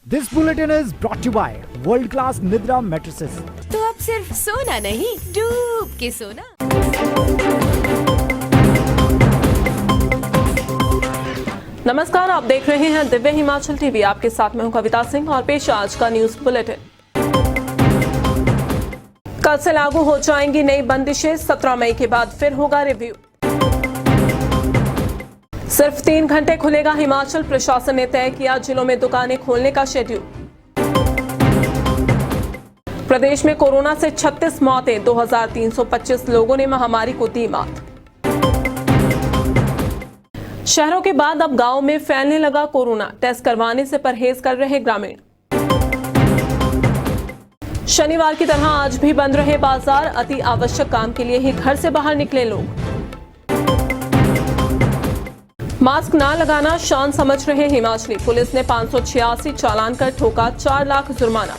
This bulletin is brought to you by World Class Nidra Mattresses. तो अब सिर्फ सोना नहीं, डूब के सोना। नमस्कार, आप देख रहे हैं दिव्य हिमाचल टीवी। आपके साथ मैं हूं कविता सिंह और पेश आज का न्यूज बुलेटिन। कल से लागू हो जाएंगी नई बंदिशें, 17 मई के बाद फिर होगा रिव्यू। सिर्फ 3 घंटे खुलेगा हिमाचल, प्रशासन ने तय किया जिलों में दुकानें खोलने का शेड्यूल। प्रदेश में कोरोना से 36 मौतें, 2325 लोगों ने महामारी को दी मात। शहरों के बाद अब गांव में फैलने लगा कोरोना, टेस्ट करवाने से परहेज कर रहे ग्रामीण। शनिवार की तरह आज भी बंद रहे बाजार, अति आवश्यक काम के लिए ही घर से बाहर निकले लोग। मास्क ना लगाना शान समझ रहे हिमाचली, पुलिस ने 586 चालान कर ठोका 4 लाख जुर्माना।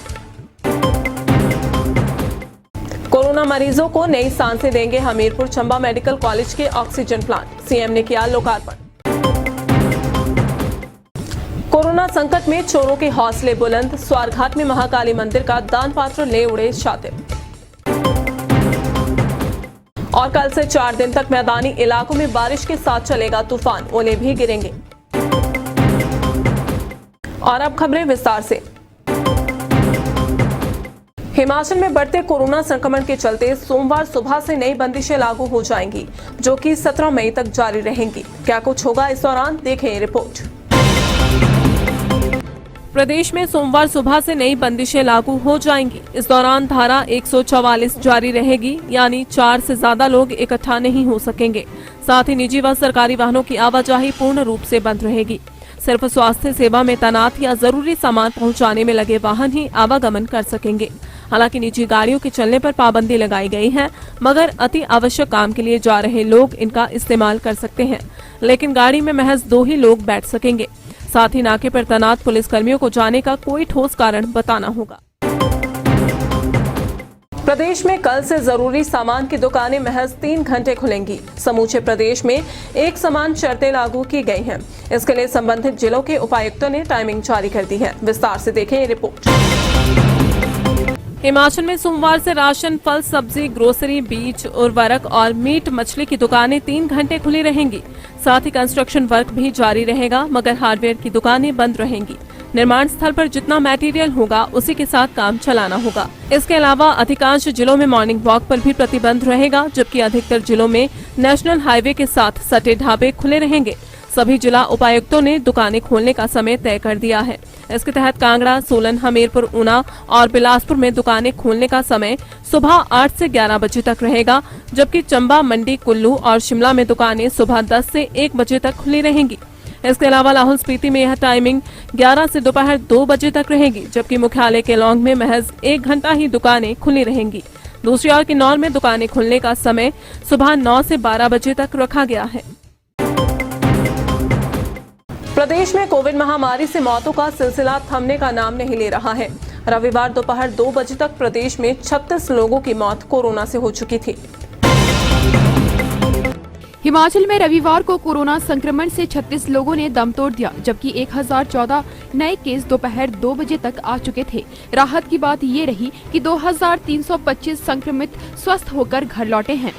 कोरोना मरीजों को नई सांसें देंगे हमीरपुर चंबा मेडिकल कॉलेज के ऑक्सीजन प्लांट, सीएम ने किया लोकार्पण। कोरोना संकट में चोरों के हौसले बुलंद, स्वारघाट में महाकाली मंदिर का दान पात्र ले उड़े शातिर। और कल से 4 दिन तक मैदानी इलाकों में बारिश के साथ चलेगा तूफान, ओले भी गिरेंगे। और अब खबरें विस्तार से। हिमाचल में बढ़ते कोरोना संक्रमण के चलते सोमवार सुबह से नई बंदिशें लागू हो जाएंगी, जो कि 17 मई तक जारी रहेंगी। क्या कुछ होगा इस दौरान, देखें रिपोर्ट। प्रदेश में सोमवार सुबह से नई बंदिशें लागू हो जाएंगी। इस दौरान धारा 144 जारी रहेगी, यानी 4 से ज्यादा लोग इकट्ठा नहीं हो सकेंगे। साथ ही निजी व सरकारी वाहनों की आवाजाही पूर्ण रूप से बंद रहेगी। सिर्फ स्वास्थ्य सेवा में तैनात या जरूरी सामान पहुंचाने में लगे वाहन ही आवागमन कर सकेंगे। हालांकि निजी गाड़ियों के चलने पर पाबंदी लगाई गई है, मगर अति आवश्यक काम के लिए जा रहे लोग इनका इस्तेमाल कर सकते हैं। लेकिन गाड़ी में महज 2 ही लोग बैठ सकेंगे। साथ ही नाके पर तैनात पुलिस कर्मियों को जाने का कोई ठोस कारण बताना होगा। प्रदेश में कल से जरूरी सामान की दुकानें महज 3 घंटे खुलेंगी। समूचे प्रदेश में एक समान शर्तें लागू की गई हैं। इसके लिए संबंधित जिलों के उपायुक्तों ने टाइमिंग जारी कर दी है। विस्तार से देखें ये रिपोर्ट। हिमाचल में सोमवार से राशन, फल, सब्जी, ग्रोसरी, बीज, उर्वरक और मीट मछली की दुकानें 3 घंटे खुली रहेंगी। साथ ही कंस्ट्रक्शन वर्क भी जारी रहेगा, मगर हार्डवेयर की दुकानें बंद रहेंगी। निर्माण स्थल पर जितना मटेरियल होगा उसी के साथ काम चलाना होगा। इसके अलावा अधिकांश जिलों में मॉर्निंग वॉक पर भी प्रतिबंध रहेगा, जबकि अधिकतर जिलों में नेशनल हाईवे के साथ सटे ढाबे खुले रहेंगे। सभी जिला उपायुक्तों ने दुकानें खोलने का समय तय कर दिया है। इसके तहत कांगड़ा, सोलन, हमीरपुर, ऊना और बिलासपुर में दुकानें खोलने का समय सुबह 8 से 11 बजे तक रहेगा, जबकि चंबा, मंडी, कुल्लू और शिमला में दुकानें सुबह 10 से 1 बजे तक खुली रहेंगी। इसके अलावा लाहौल स्पीति में यह टाइमिंग 11 से दोपहर 2 बजे तक रहेगी, जबकि मुख्यालय केलांग में महज 1 घंटा ही दुकानें खुली रहेंगी। दूसरी ओर किन्नौर में दुकानें खुलने का समय सुबह 9 से 12 बजे तक रखा गया है। प्रदेश में कोविड महामारी से मौतों का सिलसिला थमने का नाम नहीं ले रहा है। रविवार दोपहर 2 बजे तक प्रदेश में 36 लोगों की मौत कोरोना से हो चुकी थी। हिमाचल में रविवार को कोरोना संक्रमण से 36 लोगों ने दम तोड़ दिया, जबकि 1014 नए केस दोपहर 2 बजे तक आ चुके थे। राहत की बात ये रही कि 2325 संक्रमित स्वस्थ होकर घर लौटे हैं।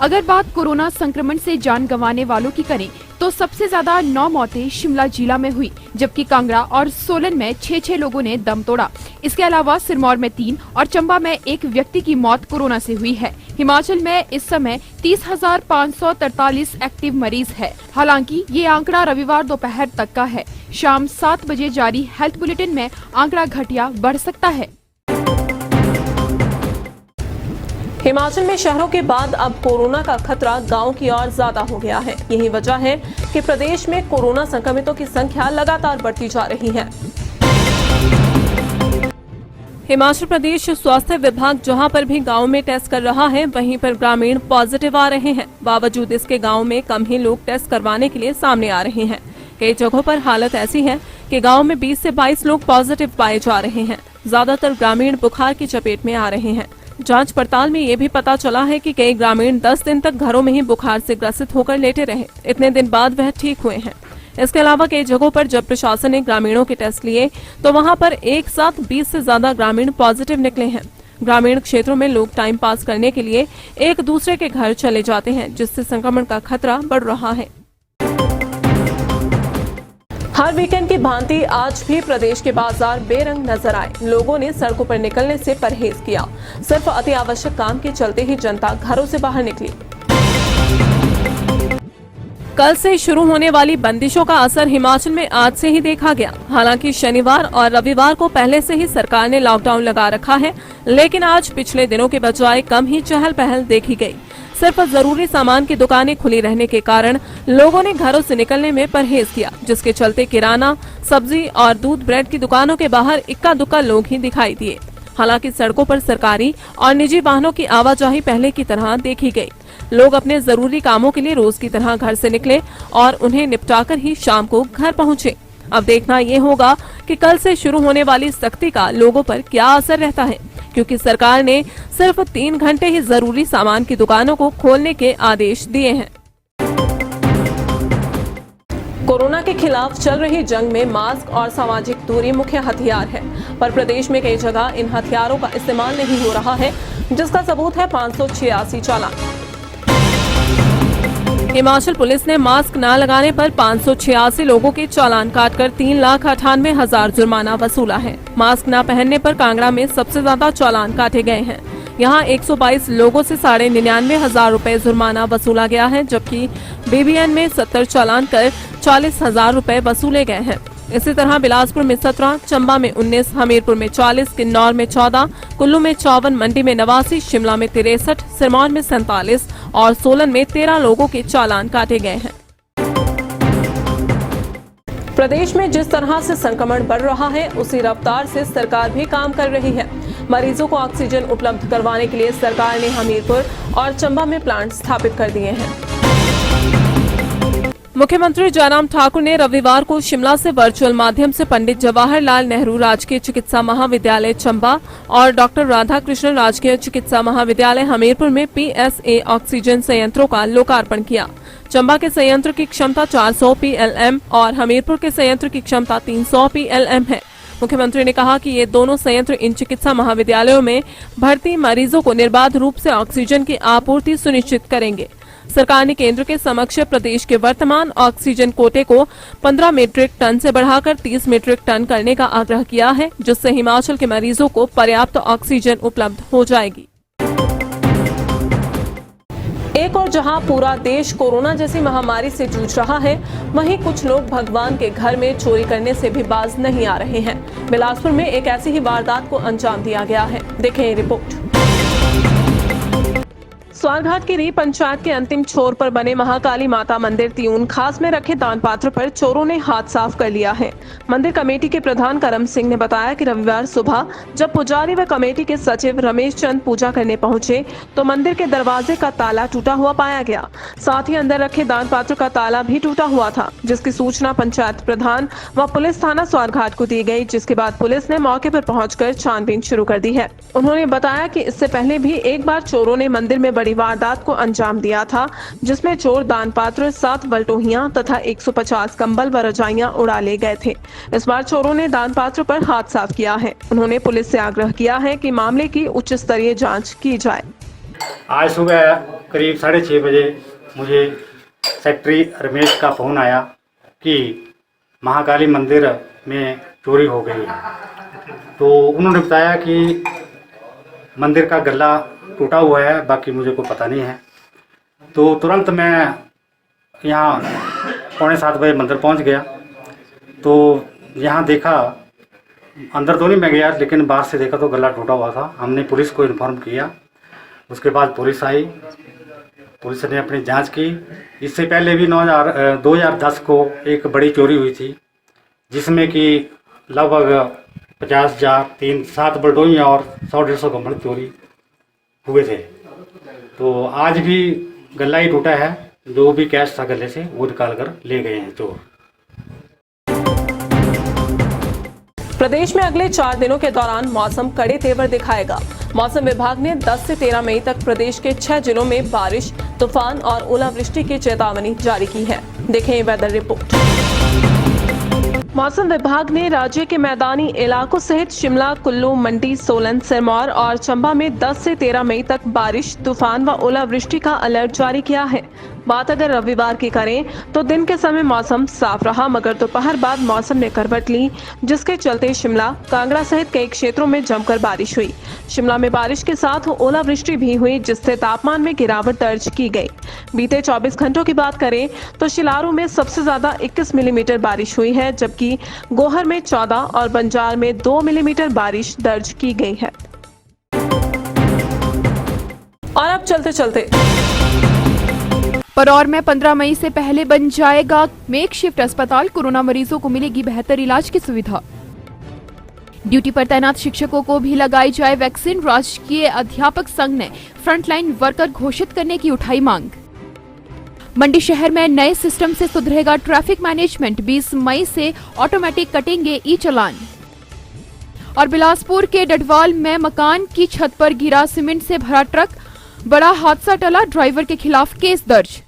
अगर बात कोरोना संक्रमण से जान गंवाने वालों की करें तो सबसे ज्यादा 9 मौतें शिमला जिला में हुई, जबकि कांगड़ा और सोलन में 6 लोगों ने दम तोड़ा। इसके अलावा सिरमौर में 3 और चंबा में 1 व्यक्ति की मौत कोरोना से हुई है। हिमाचल में इस समय 30,543 एक्टिव मरीज है। हालांकि ये आंकड़ा रविवार दोपहर तक का है। शाम 7 बजे जारी हेल्थ बुलेटिन में आंकड़ा घटिया बढ़ सकता है। हिमाचल में शहरों के बाद अब कोरोना का खतरा गांव की ओर ज्यादा हो गया है। यही वजह है कि प्रदेश में कोरोना संक्रमितों की संख्या लगातार बढ़ती जा रही है। हिमाचल प्रदेश स्वास्थ्य विभाग जहां पर भी गांव में टेस्ट कर रहा है, वहीं पर ग्रामीण पॉजिटिव आ रहे हैं। बावजूद इसके गांव में कम ही लोग टेस्ट करवाने के लिए सामने आ रहे हैं। कई जगहों पर हालत ऐसी है कि गांव में 20 से 22 लोग पॉजिटिव पाए जा रहे हैं। ज्यादातर ग्रामीण बुखार की चपेट में आ रहे हैं। जांच पड़ताल में ये भी पता चला है कि कई ग्रामीण 10 दिन तक घरों में ही बुखार से ग्रसित होकर लेटे रहे। इतने दिन बाद वह ठीक हुए हैं। इसके अलावा कई जगहों पर जब प्रशासन ने ग्रामीणों के टेस्ट लिए तो वहां पर एक साथ 20 से ज्यादा ग्रामीण पॉजिटिव निकले हैं। ग्रामीण क्षेत्रों में लोग टाइम पास करने के लिए एक दूसरे के घर चले जाते हैं, जिससे संक्रमण का खतरा बढ़ रहा है। हर वीकेंड की भांति आज भी प्रदेश के बाजार बेरंग नजर आए। लोगों ने सड़कों पर निकलने से परहेज किया। सिर्फ अति आवश्यक काम के चलते ही जनता घरों से बाहर निकली। कल से शुरू होने वाली बंदिशों का असर हिमाचल में आज से ही देखा गया। हालांकि शनिवार और रविवार को पहले से ही सरकार ने लॉकडाउन लगा रखा है, लेकिन आज पिछले दिनों के बजाय कम ही चहल पहल देखी गई। सिर्फ जरूरी सामान की दुकानें खुली रहने के कारण लोगों ने घरों से निकलने में परहेज किया, जिसके चलते किराना, सब्जी और दूध ब्रेड की दुकानों के बाहर इक्का दुक्का लोग ही दिखाई दिए। हालांकि सड़कों पर सरकारी और निजी वाहनों की आवाजाही पहले की तरह देखी गई। लोग अपने जरूरी कामों के लिए रोज की तरह घर से निकले और उन्हें निपटाकर ही शाम को घर पहुंचे। अब देखना ये होगा कि कल से शुरू होने वाली सख्ती का लोगों पर क्या असर रहता है, क्योंकि सरकार ने सिर्फ 3 घंटे ही जरूरी सामान की दुकानों को खोलने के आदेश दिए हैं। कोरोना के खिलाफ चल रही जंग में मास्क और सामाजिक दूरी मुख्य हथियार है, पर प्रदेश में कई जगह इन हथियारों का इस्तेमाल नहीं हो रहा है, जिसका सबूत है 586 चालान। हिमाचल पुलिस ने मास्क न लगाने पर 586 लोगों के चालान काटकर 3,98,000 जुर्माना वसूला है। मास्क न पहनने पर कांगड़ा में सबसे ज्यादा चालान काटे गए हैं। यहाँ 122 लोगों से 99,500 रुपए जुर्माना वसूला गया है, जबकि बीबीएन में 70 चालान कर 40,000 रुपए वसूले गए हैं। इसी तरह बिलासपुर में 17, चंबा में 19, हमीरपुर में 40, किन्नौर में 14, कुल्लू में 54, मंडी में 89, शिमला में 63, सिरमौर में 47 और सोलन में 13 लोगों के चालान काटे गए हैं। प्रदेश में जिस तरह से संक्रमण बढ़ रहा है, उसी रफ्तार से सरकार भी काम कर रही है। मरीजों को ऑक्सीजन उपलब्ध करवाने के लिए सरकार ने हमीरपुर और चंबा में प्लांट स्थापित कर दिए हैं। मुख्यमंत्री जयराम ठाकुर ने रविवार को शिमला से वर्चुअल माध्यम से पंडित जवाहरलाल नेहरू राजकीय चिकित्सा महाविद्यालय चंबा और डॉक्टर राधाकृष्णन राजकीय चिकित्सा महाविद्यालय हमीरपुर में PSA ऑक्सीजन संयंत्रों का लोकार्पण किया। चंबा के संयंत्र की क्षमता 400 PLM और हमीरपुर के संयंत्र की क्षमता 300 PLM है। मुख्यमंत्री ने कहा कि ये दोनों संयंत्र इन चिकित्सा महाविद्यालयों में भर्ती मरीजों को निर्बाध रूप से ऑक्सीजन की आपूर्ति सुनिश्चित करेंगे। सरकार ने केंद्र के समक्ष प्रदेश के वर्तमान ऑक्सीजन कोटे को 15 मीट्रिक टन से बढ़ाकर 30 मीट्रिक टन करने का आग्रह किया है, जिससे हिमाचल के मरीजों को पर्याप्त ऑक्सीजन उपलब्ध हो जाएगी। एक और जहां पूरा देश कोरोना जैसी महामारी से जूझ रहा है, वहीं कुछ लोग भगवान के घर में चोरी करने से भी बाज नहीं आ रहे हैं। बिलासपुर में एक ऐसी ही वारदात को अंजाम दिया गया है। देखें ये रिपोर्ट। स्वारघाट की री पंचायत के अंतिम छोर पर बने महाकाली माता मंदिर त्यून खास में रखे दान पात्र पर चोरों ने हाथ साफ कर लिया है। मंदिर कमेटी के प्रधान करम सिंह ने बताया कि रविवार सुबह जब पुजारी व कमेटी के सचिव रमेश चंद पूजा करने पहुंचे तो मंदिर के दरवाजे का ताला टूटा हुआ पाया गया। साथ ही अंदर रखे दान पात्र का ताला भी टूटा हुआ था, जिसकी सूचना पंचायत प्रधान व पुलिस थाना स्वारघाट को दी गई, जिसके बाद पुलिस ने मौके पर पहुंचकर छानबीन शुरू कर दी है। उन्होंने बताया कि इससे पहले भी एक बार चोरों ने मंदिर में बड़ी वारदात को अंजाम दिया था, जिसमें चोर दान पात्र 7 बलटोहियां तथा 150 कंबल व रजाइयां उड़ा ले गए थे। इस बार चोरों ने दान पात्र पर हाथ साफ किया है। उन्होंने पुलिस से आग्रह किया है कि मामले की उच्च स्तरीय जांच की जाए। आज सुबह करीब 6:30 बजे मुझे सेक्रेटरी रमेश का फोन आया कि महाकाली मंदिर में चोरी हो गई है। तो उन्होंने बताया कि मंदिर का गल्ला टूटा हुआ है, बाकी मुझे को पता नहीं है। तो तुरंत मैं यहाँ 6:45 बजे मंदिर पहुँच गया। तो यहाँ देखा, अंदर तो नहीं मैं गया, लेकिन बाहर से देखा तो गला टूटा हुआ था। हमने पुलिस को इन्फॉर्म किया। उसके बाद पुलिस आई, पुलिस ने अपनी जांच की। इससे पहले भी 2010 को एक बड़ी चोरी हुई थी, जिसमें कि लगभग 50,000 7 बलटोहियां और 100-150 कंबल चोरी हुए थे। तो आज भी गला ही टूटा है। जो भी कैश था गले से वो निकाल कर ले गए हैं चोर। प्रदेश में अगले 4 दिनों के दौरान मौसम कड़े तेवर दिखाएगा। मौसम विभाग ने 10 से 13 मई तक प्रदेश के 6 जिलों में बारिश, तूफान और ओलावृष्टि की चेतावनी जारी की है। देखें वेदर रिपोर्ट। मौसम विभाग ने राज्य के मैदानी इलाकों सहित शिमला, कुल्लू, मंडी, सोलन, सिरमौर और चंबा में 10 से 13 मई तक बारिश, तूफान व ओलावृष्टि का अलर्ट जारी किया है। बात अगर रविवार की करें तो दिन के समय मौसम साफ रहा, मगर दोपहर बाद मौसम ने करवट ली, जिसके चलते शिमला, कांगड़ा सहित कई क्षेत्रों में जमकर बारिश हुई। शिमला में बारिश के साथ ओलावृष्टि भी हुई, जिससे तापमान में गिरावट दर्ज की गई। बीते 24 घंटों की बात करें तो शिलारू में सबसे ज्यादा 21 मिलीमीटर बारिश हुई है, जबकि गोहर में 14 और बंजार में 2 मिलीमीटर बारिश दर्ज की गई है। और अब चलते चलते परौर में 15 मई से पहले बन जाएगा मेकशिफ्ट अस्पताल, कोरोना मरीजों को मिलेगी बेहतर इलाज की सुविधा। ड्यूटी पर तैनात शिक्षकों को भी लगाई जाए वैक्सीन, राजकीय अध्यापक संघ ने फ्रंटलाइन वर्कर घोषित करने की उठाई मांग। मंडी शहर में नए सिस्टम से सुधरेगा ट्रैफिक मैनेजमेंट, 20 मई से ऑटोमेटिक कटेंगे ई चालान। और बिलासपुर के डडवाल में मकान की छत पर गिरा सीमेंट से भरा ट्रक, बड़ा हादसा टला, ड्राइवर के खिलाफ केस दर्ज।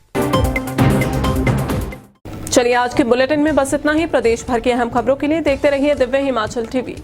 चलिए आज के बुलेटिन में बस इतना ही। प्रदेश भर की अहम खबरों के लिए देखते रहिए दिव्य हिमाचल टीवी।